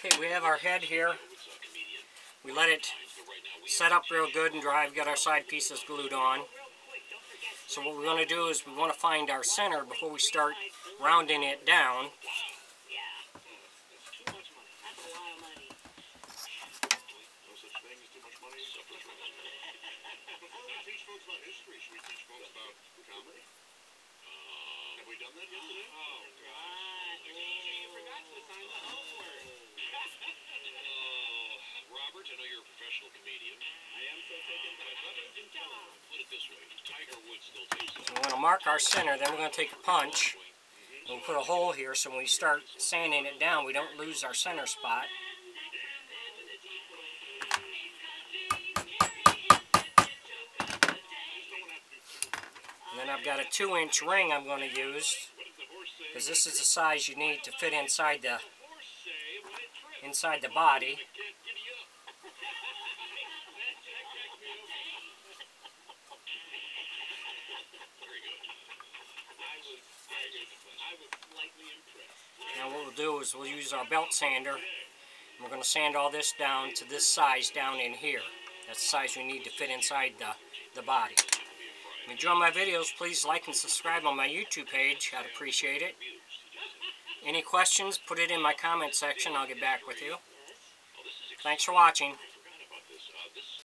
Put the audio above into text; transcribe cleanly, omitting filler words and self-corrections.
Okay, we have our head here. We let it set up real good and dry. We've got our side pieces glued on. So what we want to do is we want to find our center before we start rounding it down. Robert, I know you're a professional comedian. I am so taken by put it this way, Tiger Woods still takes it. So we're going to mark our center, then we're going to take a punch. And we'll put a hole here so when we start sanding it down, we don't lose our center spot. And then I've got a 2-inch ring I'm going to use, because this is the size you need to fit inside the body. Now what we'll do is we'll use our belt sander, and we're going to sand all this down to this size down in here. That's the size we need to fit inside the body. If you enjoy my videos, please like and subscribe on my YouTube page. I'd appreciate it. Any questions, put it in my comment section. I'll get back with you. Thanks for watching.